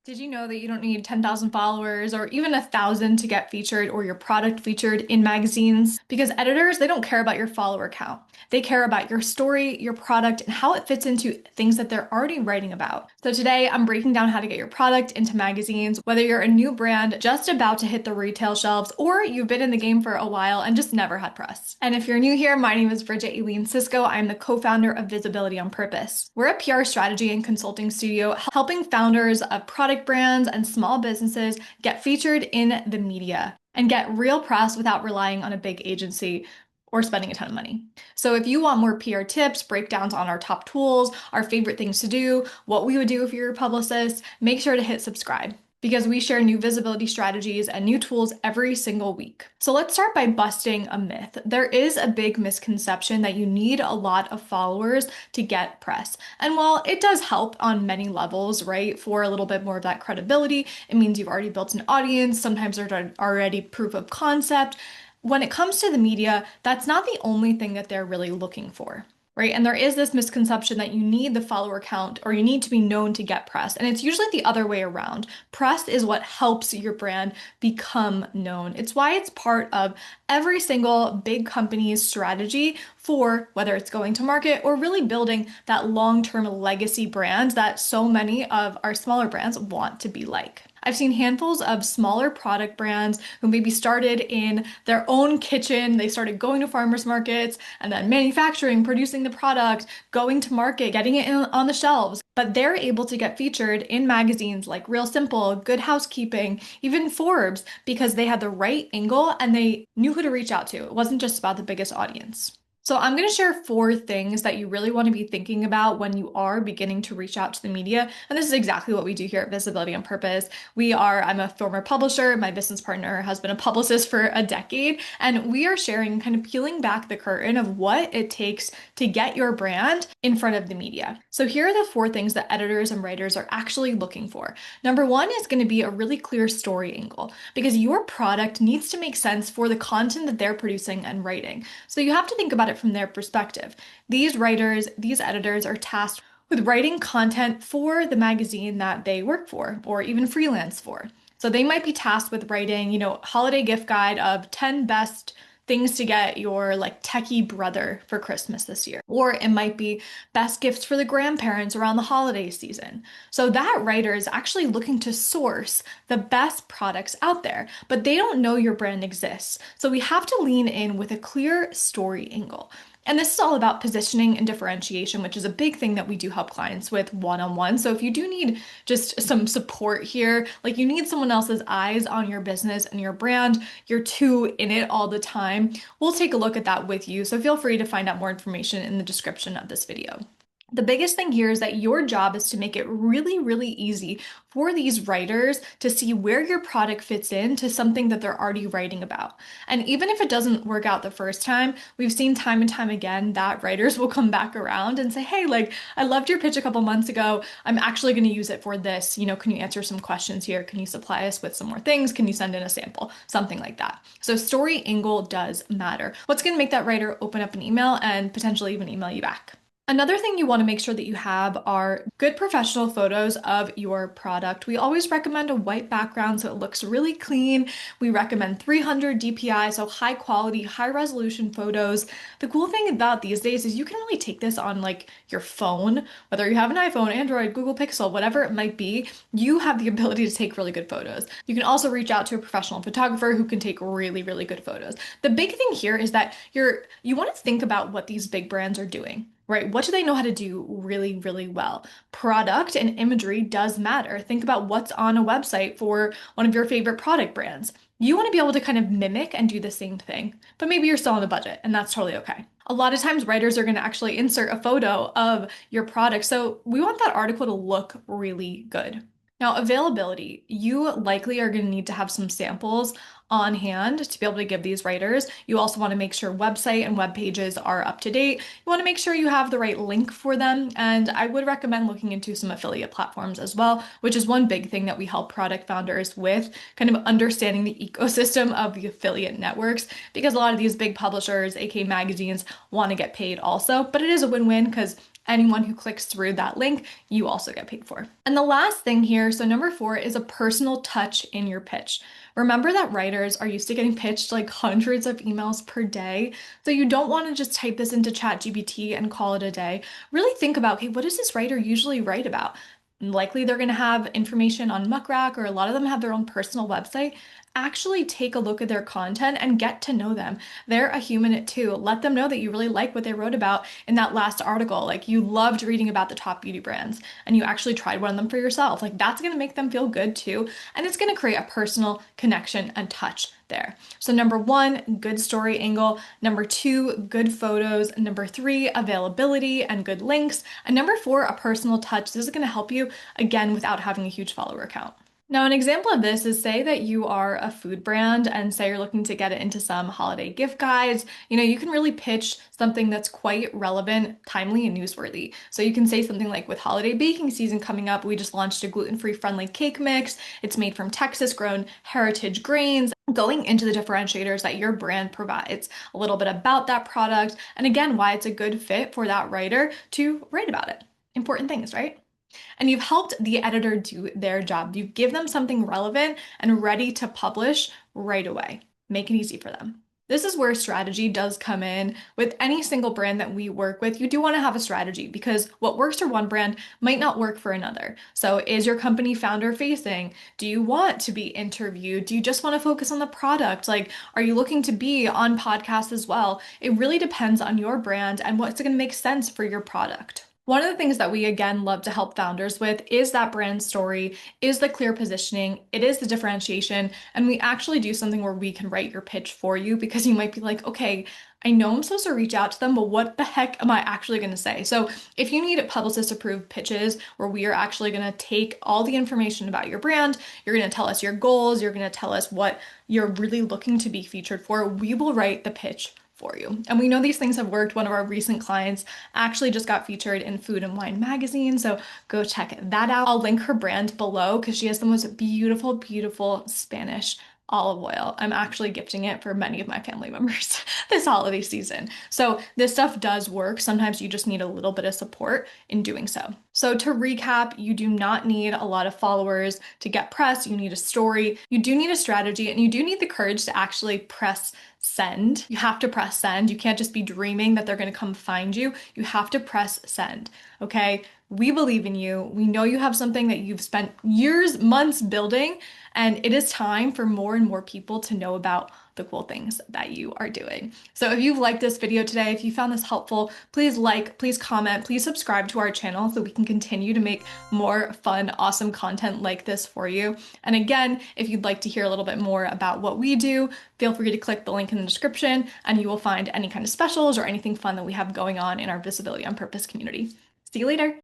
Did you know that you don't need 10,000 followers or even 1,000 to get featured or your product featured in magazines? Because editors, they don't care about your follower count. They care about your story, your product, and how it fits into things that they're already writing about. So today, I'm breaking down how to get your product into magazines, whether you're a new brand just about to hit the retail shelves or you've been in the game for a while and just never had press. And if you're new here, my name is Bridget Eileen Cisco. I'm the co-founder of Visibility on Purpose. We're a PR strategy and consulting studio helping founders of product brands and small businesses get featured in the media and get real press without relying on a big agency or spending a ton of money. So if you want more PR tips, breakdowns on our top tools, our favorite things to do, what we would do if you're a publicist, make sure to hit subscribe because we share new visibility strategies and new tools every single week. So let's start by busting a myth. There is a big misconception that you need a lot of followers to get press. And while it does help on many levels, right, for a little bit more of that credibility, it means you've already built an audience. Sometimes there's already proof of concept. When it comes to the media, that's not the only thing that they're really looking for. Right. And there is this misconception that you need the follower count or you need to be known to get press. And it's usually the other way around. Press is what helps your brand become known. It's why it's part of every single big company's strategy for whether it's going to market or really building that long-term legacy brand that so many of our smaller brands want to be like. I've seen handfuls of smaller product brands who maybe started in their own kitchen. They started going to farmers markets and then manufacturing, producing the product, going to market, getting it on the shelves. But they're able to get featured in magazines like Real Simple, Good Housekeeping, even Forbes, because they had the right angle and they knew who to reach out to. It wasn't just about the biggest audience. So I'm going to share 4 things that you really want to be thinking about when you are beginning to reach out to the media. And this is exactly what we do here at Visibility on Purpose. I'm a former publisher. My business partner has been a publicist for a decade. And we are sharing, kind of peeling back the curtain of what it takes to get your brand in front of the media. So here are the 4 things that editors and writers are actually looking for. Number 1 is going to be a really clear story angle because your product needs to make sense for the content that they're producing and writing. So you have to think about it from their perspective. These writers, these editors are tasked with writing content for the magazine that they work for or even freelance for. So they might be tasked with writing, holiday gift guide of 10 best things to get your like techie brother for Christmas this year. Or it might be best gifts for the grandparents around the holiday season. So that writer is actually looking to source the best products out there, but they don't know your brand exists. So we have to lean in with a clear story angle. And this is all about positioning and differentiation, which is a big thing that we do help clients with one-on-one. So if you do need just some support here, like you need someone else's eyes on your business and your brand, you're too in it all the time, we'll take a look at that with you. So feel free to find out more information in the description of this video. The biggest thing here is that your job is to make it really, really easy for these writers to see where your product fits into something that they're already writing about. And even if it doesn't work out the first time, we've seen time and time again that writers will come back around and say, hey, like, I loved your pitch a couple months ago. I'm actually going to use it for this. Can you answer some questions here? Can you supply us with some more things? Can you send in a sample? Something like that. So story angle does matter. What's going to make that writer open up an email and potentially even email you back? Another thing you want to make sure that you have are good professional photos of your product. We always recommend a white background so it looks really clean. We recommend 300 DPI, so high quality, high resolution photos. The cool thing about these days is you can really take this on like your phone, whether you have an iPhone, Android, Google Pixel, whatever it might be, you have the ability to take really good photos. You can also reach out to a professional photographer who can take really, really good photos. The big thing here is that you want to think about what these big brands are doing. Right? What do they know how to do really, really well? Product and imagery does matter. Think about what's on a website for one of your favorite product brands. You want to be able to kind of mimic and do the same thing, but maybe you're still on a budget, and that's totally okay. A lot of times writers are going to actually insert a photo of your product, so we want that article to look really good. Now, availability, you likely are going to need to have some samples on hand to be able to give these writers. You also want to make sure website and web pages are up to date. You want to make sure you have the right link for them. And I would recommend looking into some affiliate platforms as well, which is one big thing that we help product founders with, kind of understanding the ecosystem of the affiliate networks, because a lot of these big publishers, aka magazines, want to get paid also, but it is a win-win because Anyone who clicks through that link, you also get paid for. And the last thing here, so number 4 is a personal touch in your pitch. Remember that writers are used to getting pitched like hundreds of emails per day. So you don't want to just type this into ChatGPT and call it a day. Really think about, okay, what does this writer usually write about? Likely they're going to have information on Muckrack, or a lot of them have their own personal website. Actually take a look at their content and get to know them. They're a human too. Let them know that you really like what they wrote about in that last article. Like you loved reading about the top beauty brands and you actually tried one of them for yourself. Like that's going to make them feel good too. And it's going to create a personal connection and touch there. So number 1, good story angle. Number 2, good photos. Number 3, availability and good links. And number 4, a personal touch. This is going to help you again without having a huge follower count. Now, an example of this is say that you are a food brand and say you're looking to get it into some holiday gift guides. You can really pitch something that's quite relevant, timely, and newsworthy. So you can say something like, with holiday baking season coming up, we just launched a gluten-free friendly cake mix. It's made from Texas-grown heritage grains, going into the differentiators that your brand provides, a little bit about that product, and again, why it's a good fit for that writer to write about it. Important things, right? And you've helped the editor do their job. You give them something relevant and ready to publish right away. Make it easy for them. This is where strategy does come in. With any single brand that we work with, you do want to have a strategy because what works for one brand might not work for another. So is your company founder facing? Do you want to be interviewed? Do you just want to focus on the product? Like, are you looking to be on podcasts as well? It really depends on your brand and what's going to make sense for your product. One of the things that we again love to help founders with is that brand story, is the clear positioning, it is the differentiation, and we actually do something where we can write your pitch for you because you might be like, okay, I know I'm supposed to reach out to them, but what the heck am I actually going to say? So if you need publicist approved pitches where we are actually going to take all the information about your brand, you're going to tell us your goals, you're going to tell us what you're really looking to be featured for, we will write the pitch for you. And we know these things have worked. One of our recent clients actually just got featured in Food and Wine magazine, so go check that out. I'll link her brand below because she has the most beautiful, beautiful Spanish olive oil. I'm actually gifting it for many of my family members this holiday season. So this stuff does work. Sometimes you just need a little bit of support in doing so. So to recap, you do not need a lot of followers to get press. You need a story, you do need a strategy, and you do need the courage to actually press send. You have to press send. You can't just be dreaming that they're going to come find you. You have to press send. Okay? We believe in you. We know you have something that you've spent years, months building, and it is time for more and more people to know about the cool things that you are doing. So if you've liked this video today, if you found this helpful, please like, please comment, please subscribe to our channel so we can continue to make more fun, awesome content like this for you. And again, if you'd like to hear a little bit more about what we do, feel free to click the link in the description and you will find any kind of specials or anything fun that we have going on in our Visibility on Purpose community. See you later.